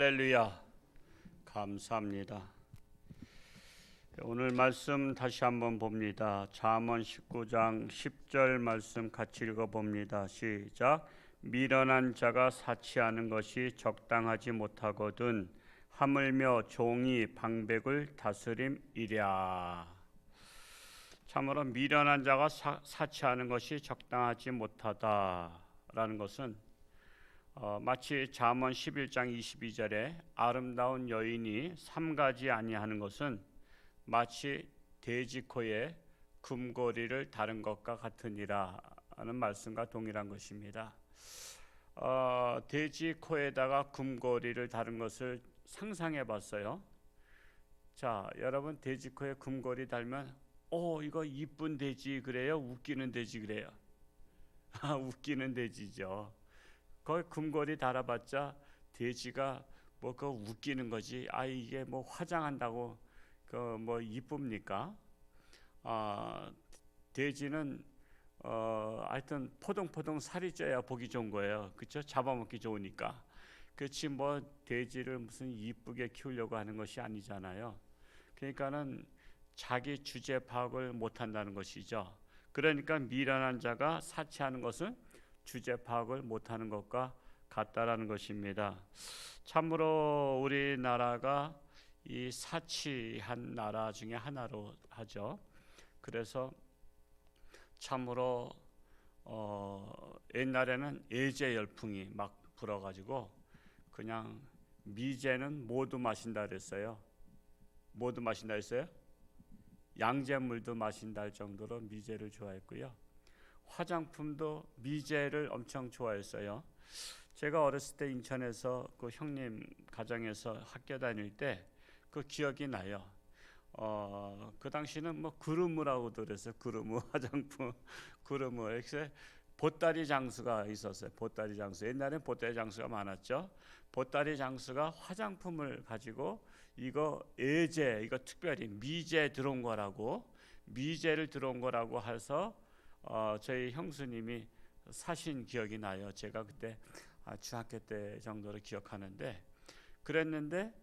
할렐루야. 감사합니다. 오늘 말씀 다시 한번 봅니다. 잠언 19장 10절 말씀 같이 읽어봅니다. 시작. 미련한 자가 사치하는 것이 적당하지 못하거든 하물며 종이 방백을 다스림이랴. 참으로 미련한 자가 사치하는 것이 적당하지 못하다라는 것은 마치 잠언 11장 22절에 아름다운 여인이 삼가지 아니하는 것은 마치 돼지코에 금고리를 다른 것과 같으니라 하는 말씀과 동일한 것입니다. 돼지코에다가 금고리를 다른 것을 상상해 봤어요. 자, 여러분 돼지코에 금고리 달면 이거 이쁜 돼지 그래요? 웃기는 돼지 그래요? 웃기는 돼지죠. 거기 금고리 달아봤자 돼지가 그거 웃기는 거지. 이게 화장한다고 이쁩니까? 돼지는 하여튼 포동포동 살이 쪄야 보기 좋은 거예요. 그렇죠? 잡아먹기 좋으니까. 그렇지 돼지를 무슨 이쁘게 키우려고 하는 것이 아니잖아요. 그러니까는 자기 주제 파악을 못한다는 것이죠. 그러니까 미련한 자가 사치하는 것은 주제 파악을 못하는 것과 같다라는 것입니다. 참으로 우리나라가 이 사치한 나라 중에 하나로 하죠. 그래서 참으로 옛날에는 예제 열풍이 막 불어가지고 그냥 미제는 모두 마신다 그랬어요. 모두 마신다 했어요? 양잿물도 마신다 할 정도로 미제를 좋아했고요. 화장품도 미제를 엄청 좋아했어요. 제가 어렸을 때 인천에서 그 형님 가정에서 학교 다닐 때 그 기억이 나요. 그 당시는 그루무라고도 그랬어요. 그루무 화장품, 그루무. 그래서 보따리 장수가 있었어요. 보따리 장수. 옛날엔 보따리 장수가 많았죠. 보따리 장수가 화장품을 가지고 이거 예제, 이거 특별히 미제 들어온 거라고, 미제를 들어온 거라고 해서 저희 형수님이 사신 기억이 나요. 제가 그때 중학교 때 정도로 기억하는데, 그랬는데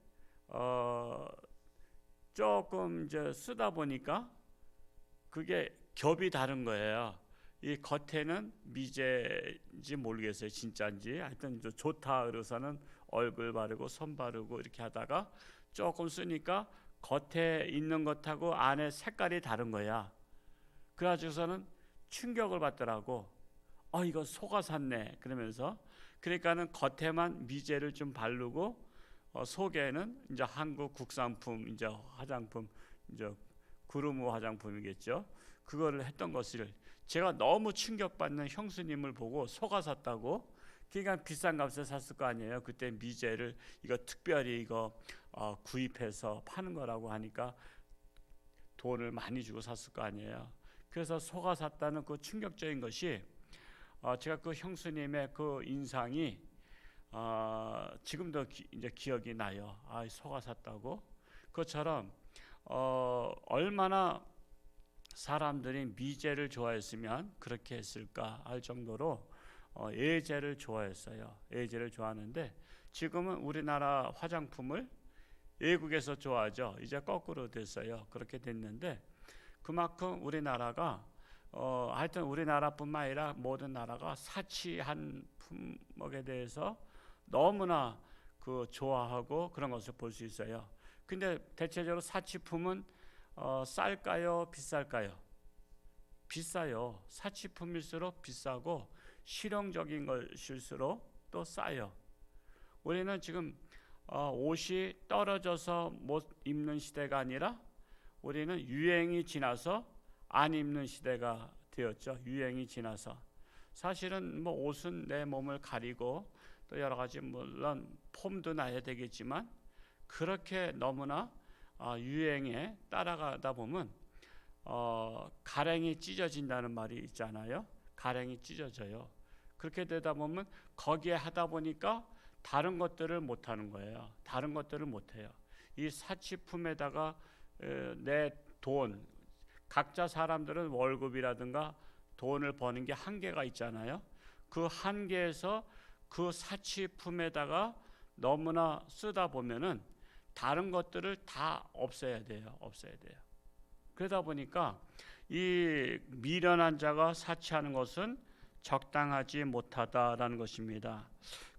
조금 이제 쓰다 보니까 그게 겹이 다른 거예요. 이 겉에는 미제인지 모르겠어요, 진짜인지. 하여튼 좋다 그래서는 얼굴 바르고 손 바르고 이렇게 하다가 조금 쓰니까 겉에 있는 것하고 안에 색깔이 다른 거야. 그래가지고서는 충격을 받더라고. 이거 속아 샀네 그러면서. 그러니까는 겉에만 미제를 좀 바르고 속에는 이제 한국 국산품 이제 화장품, 이제 구루무 화장품이겠죠. 그거를 했던 것을 제가 너무 충격받는 형수님을 보고 속아 샀다고. 그러니까 비싼 값에 샀을 거 아니에요. 그때 미제를 이거 특별히 이거 구입해서 파는 거라고 하니까 돈을 많이 주고 샀을 거 아니에요. 그래서 속아 샀다는 그 충격적인 것이 제가 그 형수님의 그 인상이 지금도 이제 기억이 나요. 속아 샀다고. 그것처럼 얼마나 사람들이 미제를 좋아했으면 그렇게 했을까 할 정도로 예제를 좋아했어요. 예제를 좋아하는데 지금은 우리나라 화장품을 외국에서 좋아하죠. 이제 거꾸로 됐어요. 그렇게 됐는데 그만큼 우리나라가 하여튼 우리나라뿐만 아니라 모든 나라가 사치한 품목에 대해서 너무나 좋아하고 그런 것을 볼 수 있어요. 근데 대체적으로 사치품은 쌀까요? 비쌀까요? 비싸요. 사치품일수록 비싸고 실용적인 것일수록 또 싸요. 우리는 지금 옷이 떨어져서 못 입는 시대가 아니라 우리는 유행이 지나서 안 입는 시대가 되었죠. 유행이 지나서. 사실은 옷은 내 몸을 가리고 또 여러 가지 물론 폼도 나야 되겠지만 그렇게 너무나 유행에 따라가다 보면 가랭이 찢어진다는 말이 있잖아요. 가랭이 찢어져요. 그렇게 되다 보면 거기에 하다 보니까 다른 것들을 못 하는 거예요. 다른 것들을 못 해요. 이 사치품에다가 내 돈, 각자 사람들은 월급이라든가 돈을 버는 게 한계가 있잖아요. 그 한계에서 그 사치품에다가 너무나 쓰다 보면은 다른 것들을 다 없애야 돼요. 그러다 보니까 이 미련한 자가 사치하는 것은 적당하지 못하다라는 것입니다.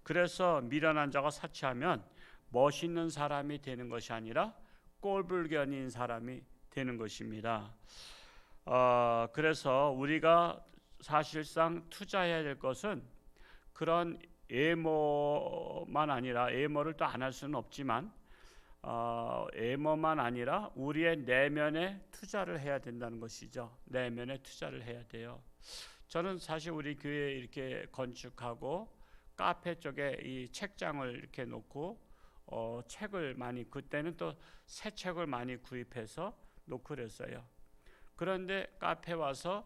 그래서 미련한 자가 사치하면 멋있는 사람이 되는 것이 아니라 꼴불견인 사람이 되는 것입니다. 그래서 우리가 사실상 투자해야 될 것은 그런 애모만 아니라, 애모를 또 안 할 수는 없지만 애모만 아니라 우리의 내면에 투자를 해야 된다는 것이죠. 내면에 투자를 해야 돼요. 저는 사실 우리 교회 이렇게 건축하고 카페 쪽에 이 책장을 이렇게 놓고 책을 많이, 그때는 또 새 책을 많이 구입해서 놓고 그랬어요. 그런데 카페 와서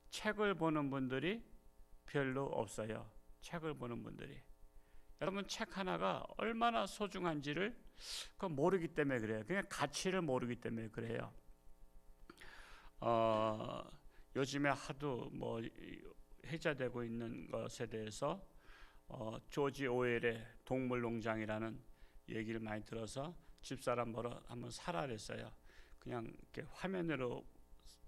책을 보는 분들이 별로 없어요. 책을 보는 분들이. 여러분, 책 하나가 얼마나 소중한지를 모르기 때문에 그래요. 그냥 가치를 모르기 때문에 그래요. 요즘에 하도 뭐 회자되고 있는 것에 대해서 조지 오웰의 동물농장이라는 얘기를 많이 들어서 집사람 보러 한번 사라 그랬어요. 그냥 이렇게 화면으로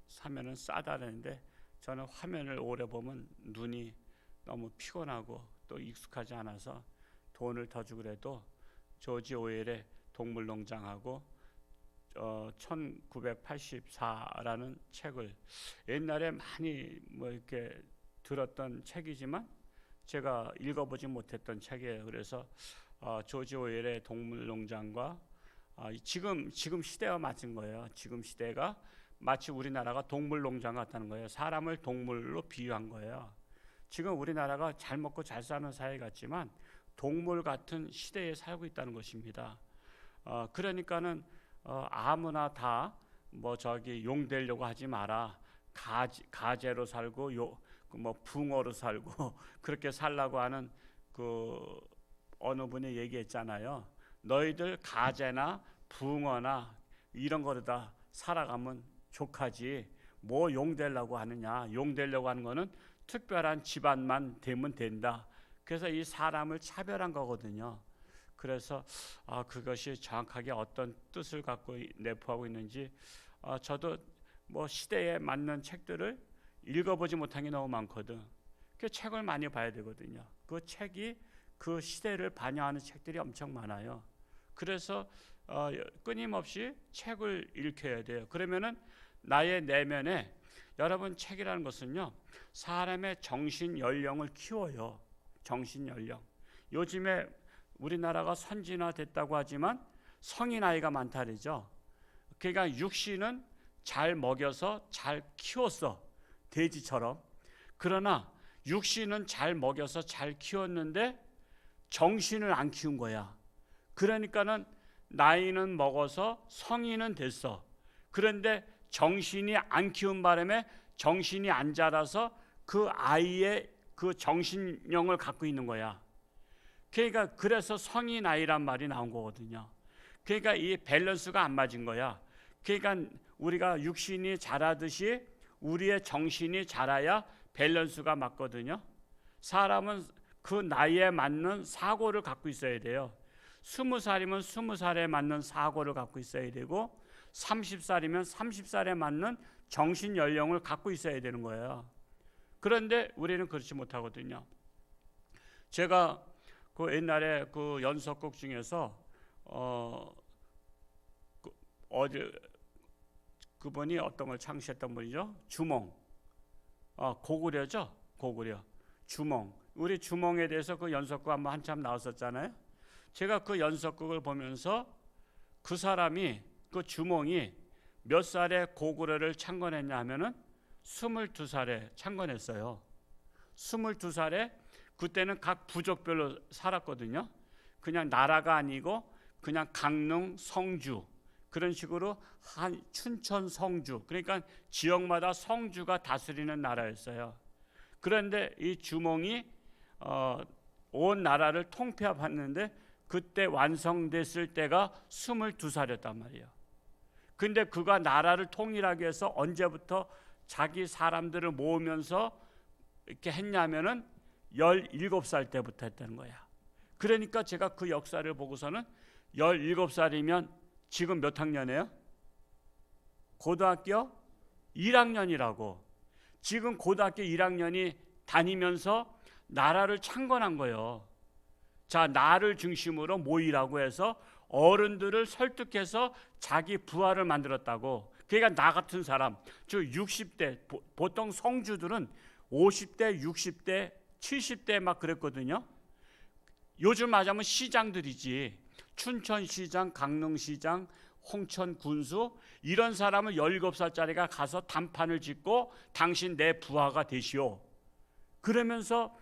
사면은 싸다는데 저는 화면을 오래 보면 눈이 너무 피곤하고 또 익숙하지 않아서 돈을 더 주더라도 조지 오웰의 동물농장하고 1984라는 책을 옛날에 많이 뭐 이렇게 들었던 책이지만 제가 읽어보지 못했던 책이에요. 그래서 조지 오웰의 동물농장과 지금 시대와 맞은 거예요. 지금 시대가 마치 우리나라가 동물농장 같다는 거예요. 사람을 동물로 비유한 거예요. 지금 우리나라가 잘 먹고 잘 사는 사회 같지만 동물 같은 시대에 살고 있다는 것입니다. 그러니까는 아무나 다 뭐 저기 용 되려고 하지 마라. 가재로 살고 뭐 붕어로 살고 그렇게 살라고 하는 그 어느 분이 얘기했잖아요. 너희들 가재나 붕어나 이런 거로다 살아가면 족하지 뭐 용 되려고 하느냐. 용 되려고 하는 거는 특별한 집안만 되면 된다. 그래서 이 사람을 차별한 거거든요. 그래서 그것이 정확하게 어떤 뜻을 갖고 내포하고 있는지 저도 뭐 시대에 맞는 책들을 읽어보지 못한 게 너무 많거든. 그 책을 많이 봐야 되거든요. 그 책이 그 시대를 반영하는 책들이 엄청 많아요. 그래서 끊임없이 책을 읽혀야 돼요. 그러면은 나의 내면에, 여러분, 책이라는 것은요 사람의 정신 연령을 키워요. 정신 연령. 요즘에 우리나라가 선진화됐다고 하지만 성인 아이가 많다 그러죠. 그러니까 육신은 잘 먹여서 잘 키웠어, 돼지처럼. 그러나 육신은 잘 먹여서 잘 키웠는데 정신을 안 키운 거야. 그러니까는 나이는 먹어서 성인은 됐어. 그런데 정신이 안 키운 바람에 정신이 안 자라서 그 아이의 그 정신력을 갖고 있는 거야. 그러니까 그래서 성인 아이란 말이 나온 거거든요. 그러니까 이 밸런스가 안 맞은 거야. 그러니까 우리가 육신이 자라듯이 우리의 정신이 자라야 밸런스가 맞거든요. 사람은 그 나이에 맞는 사고를 갖고 있어야 돼요. 20살이면 20살에 맞는 사고를 갖고 있어야 되고 30살이면 30살에 맞는 정신 연령을 갖고 있어야 되는 거예요. 그런데 우리는 그렇지 못하거든요. 제가 그 옛날에 그 연속곡 중에서 그분이 어떤 걸 창시했던 분이죠? 주몽. 고구려죠? 고구려. 주몽. 우리 주몽에 대해서 그 연속곡 한번 한참 나왔었잖아요. 제가 그 연속곡을 보면서 그 사람이, 그 주몽이 몇 살에 고구려를 창건했냐 하면은 22살에 창건했어요. 22살에 그때는 각 부족별로 살았거든요. 그냥 나라가 아니고 그냥 강릉, 성주 그런 식으로 한 춘천, 성주, 그러니까 지역마다 성주가 다스리는 나라였어요. 그런데 이 주몽이 온 나라를 통폐합했는데 그때 완성됐을 때가 22살이었단 말이에요. 근데 그가 나라를 통일하기 위해서 언제부터 자기 사람들을 모으면서 이렇게 했냐면은 17살 때부터 했다는 거야. 그러니까 제가 그 역사를 보고서는 17살이면 지금 몇 학년이에요? 고등학교 1학년이라고. 지금 고등학교 1학년이 다니면서 나라를 창건한 거예요. 자, 나를 중심으로 모이라고 해서 어른들을 설득해서 자기 부하를 만들었다고. 그러니까 나 같은 사람, 즉 60대, 보통 성주들은 50대, 60대, 70대 막 그랬거든요. 요즘 말하자면 시장들이지. 춘천시장, 강릉시장, 홍천군수, 이런 사람은 17살짜리가 가서 단판을 짓고 당신 내 부하가 되시오. 그러면서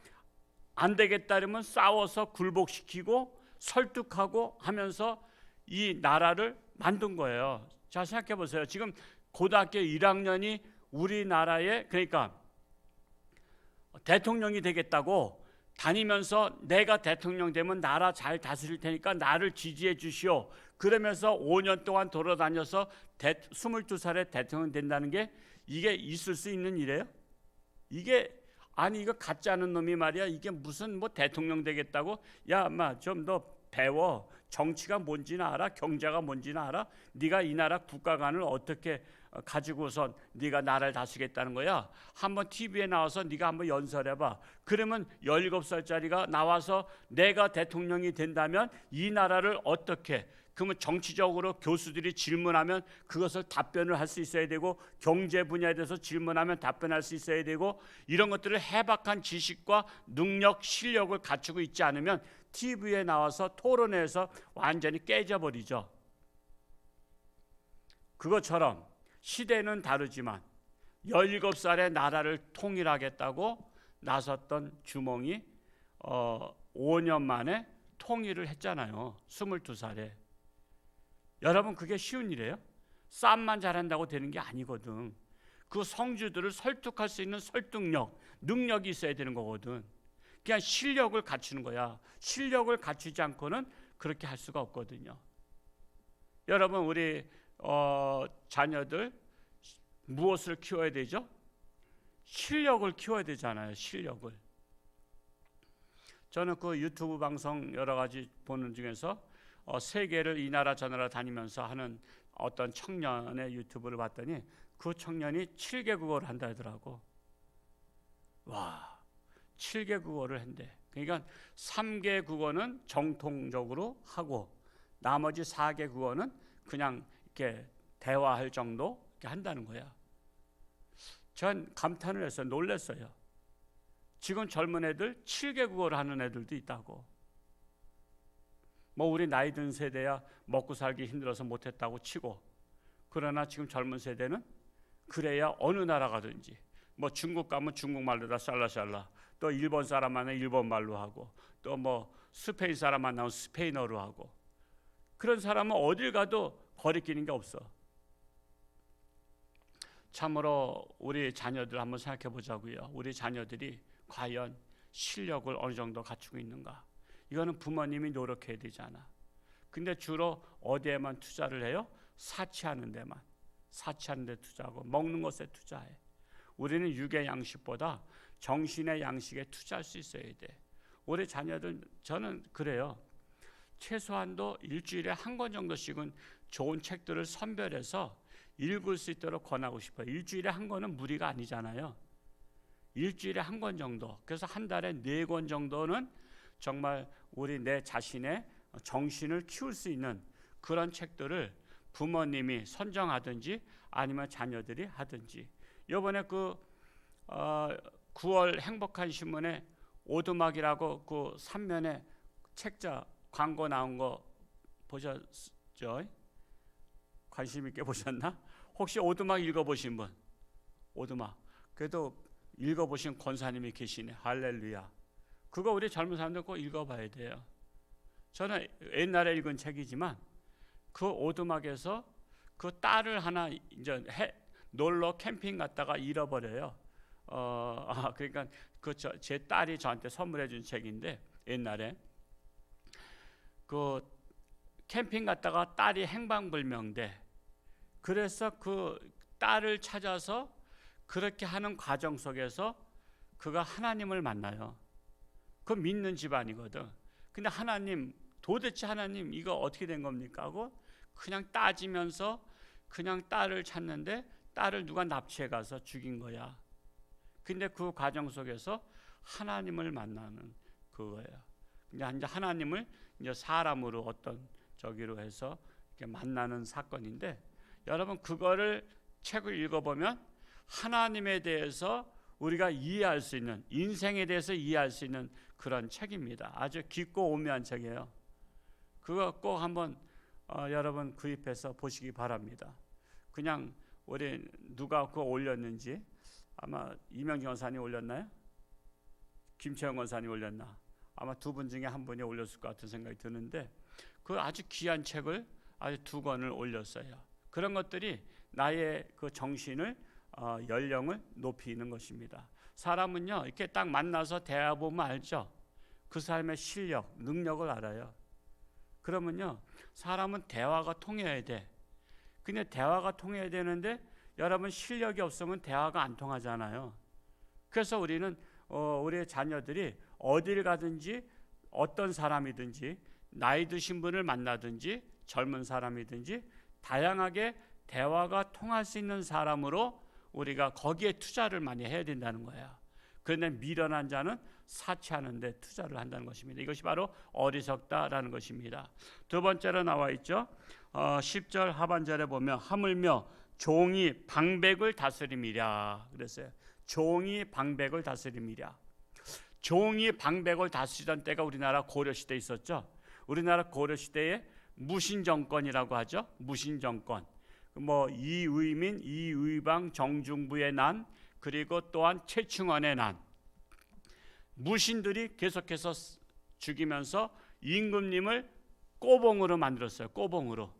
안 되겠다 그러면 싸워서 굴복시키고 설득하고 하면서 이 나라를 만든 거예요. 자, 생각해 보세요. 지금 고등학교 1학년이 우리나라에, 그러니까 대통령이 되겠다고 다니면서 내가 대통령 되면 나라 잘 다스릴 테니까 나를 지지해 주시오. 그러면서 5년 동안 돌아다녀서 22살에 대통령 된다는 게 이게 있을 수 있는 일이에요? 이게 아니 이거 같지 않은 놈이 말이야. 이게 무슨 뭐 대통령 되겠다고? 야, 엄마 좀 더 배워. 정치가 뭔지는 알아? 경제가 뭔지는 알아? 네가 이 나라 국가관을 어떻게 가지고선 네가 나라를 다스리겠다는 거야? 한번 TV에 나와서 네가 한번 연설해봐. 그러면 17살짜리가 나와서 내가 대통령이 된다면 이 나라를 어떻게, 그러면 정치적으로 교수들이 질문하면 그것을 답변을 할 수 있어야 되고, 경제 분야에 대해서 질문하면 답변할 수 있어야 되고, 이런 것들을 해박한 지식과 능력, 실력을 갖추고 있지 않으면 TV에 나와서 토론회에서 완전히 깨져버리죠. 그것처럼 시대는 다르지만 17살에 나라를 통일하겠다고 나섰던 주몽이 5년 만에 통일을 했잖아요. 22살에. 여러분, 그게 쉬운 일이에요? 싸움만 잘한다고 되는 게 아니거든. 그 성주들을 설득할 수 있는 설득력, 능력이 있어야 되는 거거든. 그냥 실력을 갖추는 거야. 실력을 갖추지 않고는 그렇게 할 수가 없거든요. 여러분, 우리 자녀들 무엇을 키워야 되죠? 실력을 키워야 되잖아요. 실력을. 저는 그 유튜브 방송 여러 가지 보는 중에서 세계를 이 나라 저 나라 다니면서 하는 어떤 청년의 유튜브를 봤더니 그 청년이 7개 국어를 한다 하더라고. 와, 7개 국어를 한대. 그러니까 3개 국어는 정통적으로 하고 나머지 4개 국어는 그냥 이렇게 대화할 정도 이렇게 한다는 거야. 전 감탄을 했어요. 놀랐어요. 지금 젊은 애들 7개 국어를 하는 애들도 있다고. 뭐 우리 나이 든 세대야 먹고 살기 힘들어서 못했다고 치고, 그러나 지금 젊은 세대는 그래야 어느 나라 가든지, 뭐 중국 가면 중국말로 다 샬라샬라, 또 일본 사람 만나면 일본말로 하고, 또 뭐 스페인 사람 만나면 스페인어로 하고, 그런 사람은 어딜 가도 거리끼는 게 없어. 참으로 우리 자녀들 한번 생각해 보자고요. 우리 자녀들이 과연 실력을 어느 정도 갖추고 있는가? 이거는 부모님이 노력해야 되잖아. 근데 주로 어디에만 투자를 해요? 사치하는 데만. 사치하는 데 투자하고 먹는 것에 투자해. 우리는 육의 양식보다 정신의 양식에 투자할 수 있어야 돼. 우리 자녀들, 저는 그래요. 최소한도 일주일에 한 권 정도씩은 좋은 책들을 선별해서 읽을 수 있도록 권하고 싶어요. 일주일에 한 권은 무리가 아니잖아요. 일주일에 한 권 정도. 그래서 한 달에 4권 정도는 정말 우리 내 자신의 정신을 키울 수 있는 그런 책들을 부모님이 선정하든지 아니면 자녀들이 하든지. 이번에 그 9월 행복한 신문에 오두막이라고 그 3면에 책자 광고 나온 거 보셨죠? 관심 있게 보셨나? 혹시 오두막 읽어보신 분? 오두막. 그래도 읽어보신 권사님이 계시네. 할렐루야. 그거 우리 젊은 사람들 꼭 읽어봐야 돼요. 저는 옛날에 읽은 책이지만 그 오두막에서 그 딸을 하나 이제 놀러 캠핑 갔다가 잃어버려요. 그러니까 제 딸이 저한테 선물해준 책인데, 옛날에 그 캠핑 갔다가 딸이 행방불명돼. 그래서 그 딸을 찾아서 그렇게 하는 과정 속에서 그가 하나님을 만나요. 그 믿는 집안이거든. 근데 하나님, 도대체 하나님 이거 어떻게 된 겁니까 하고 그냥 따지면서 그냥 딸을 찾는데 딸을 누가 납치해 가서 죽인 거야. 근데 그 과정 속에서 하나님을 만나는 그거예요. 이제 하나님을 이제 사람으로 어떤 저기로 해서 이렇게 만나는 사건인데, 여러분 그거를 책을 읽어보면 하나님에 대해서 우리가 이해할 수 있는, 인생에 대해서 이해할 수 있는 그런 책입니다. 아주 깊고 오묘한 책이에요. 그거 꼭 한번 여러분 구입해서 보시기 바랍니다. 그냥 우리 누가 그거 올렸는지, 아마 이명경 원사님 올렸나요? 김채영 원사님 올렸나? 아마 두 분 중에 한 분이 올렸을 것 같은 생각이 드는데, 그 아주 귀한 책을 아주 2권을 올렸어요. 그런 것들이 나의 그 정신을 연령을 높이는 것입니다. 사람은요 이렇게 딱 만나서 대화해보면 알죠. 그 사람의 실력, 능력을 알아요. 그러면요 사람은 대화가 통해야 돼. 근데 대화가 통해야 되는데 여러분 실력이 없으면 대화가 안 통하잖아요. 그래서 우리는 우리의 자녀들이 어딜 가든지 어떤 사람이든지 나이 드신 분을 만나든지 젊은 사람이든지 다양하게 대화가 통할 수 있는 사람으로 우리가 거기에 투자를 많이 해야 된다는 거예요. 그런데 미련한 자는 사치하는 데 투자를 한다는 것입니다. 이것이 바로 어리석다라는 것입니다. 두 번째로 나와 있죠. 10절 하반절에 보면 하물며 종이 방백을 다스림이랴 그랬어요. 종이 방백을 다스림이랴. 종이 방백을 다스리던 때가 우리나라 고려시대에 있었죠. 우리나라 고려시대에 무신정권이라고 하죠. 무신정권. 이의민, 이의방, 정중부의 난, 그리고 또한 최충원의 난. 무신들이 계속해서 죽이면서 임금님을 꼬봉으로 만들었어요. 꼬봉으로.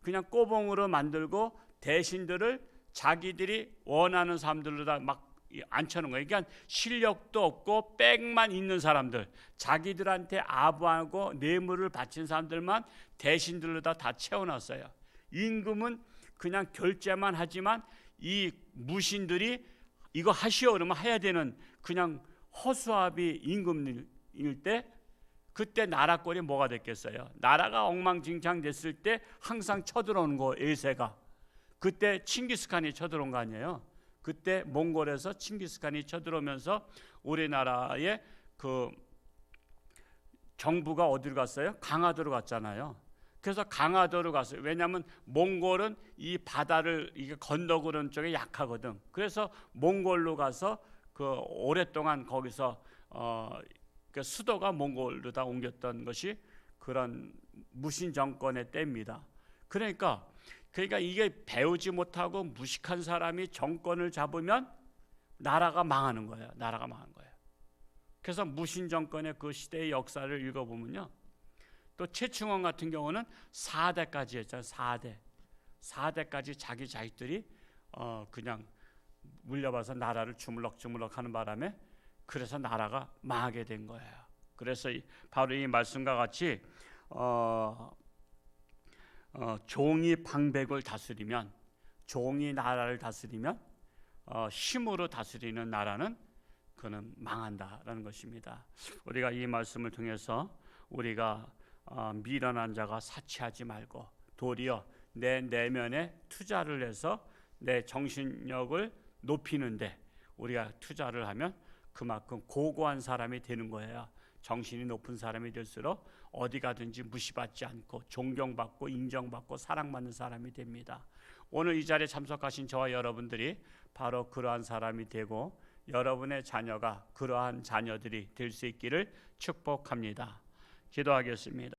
그냥 꼬봉으로 만들고 대신들을 자기들이 원하는 사람들로 다 막 앉혀놓은 거예요. 그러니까 실력도 없고 빽만 있는 사람들, 자기들한테 아부하고 뇌물을 바친 사람들만 대신들로 다 채워놨어요. 임금은 그냥 결제만 하지만 이 무신들이 이거 하시오 그러면 해야 되는 그냥 허수아비 임금일 때, 그때 나라 꼴이 뭐가 됐겠어요? 나라가 엉망진창 됐을 때 항상 쳐들어오는 거 에세가. 그때 칭기스칸이 쳐들어온 거 아니에요? 그때 몽골에서 칭기스칸이 쳐들어오면서 우리나라의 그 정부가 어디로 갔어요? 강화도로 갔잖아요. 그래서 강화도로 갔어요. 왜냐하면 몽골은 이 바다를 이게 건너오는 쪽에 약하거든. 그래서 몽골로 가서 그 오랫동안 거기서 그 수도가 몽골로 다 옮겼던 것이 그런 무신 정권의 때입니다. 그러니까 이게 배우지 못하고 무식한 사람이 정권을 잡으면 나라가 망하는 거예요. 나라가 망하는 거예요. 그래서 무신 정권의 그 시대의 역사를 읽어보면요, 또 최충원 같은 경우는 4대까지 했잖아요. 4대까지 자기 자식들이 그냥 물려봐서 나라를 주물럭주물럭 하는 바람에 그래서 나라가 망하게 된 거예요. 그래서 바로 이 말씀과 같이 종이 방백을 다스리면, 종이 나라를 다스리면 힘으로 다스리는 나라는 그는 망한다라는 것입니다. 우리가 이 말씀을 통해서 우리가 미련한 자가 사치하지 말고 도리어 내 내면에 투자를 해서 내 정신력을 높이는데 우리가 투자를 하면 그만큼 고고한 사람이 되는 거예요. 정신이 높은 사람이 될수록 어디 가든지 무시받지 않고 존경받고 인정받고 사랑받는 사람이 됩니다. 오늘 이 자리에 참석하신 저와 여러분들이 바로 그러한 사람이 되고 여러분의 자녀가 그러한 자녀들이 될 수 있기를 축복합니다. 기도하겠습니다.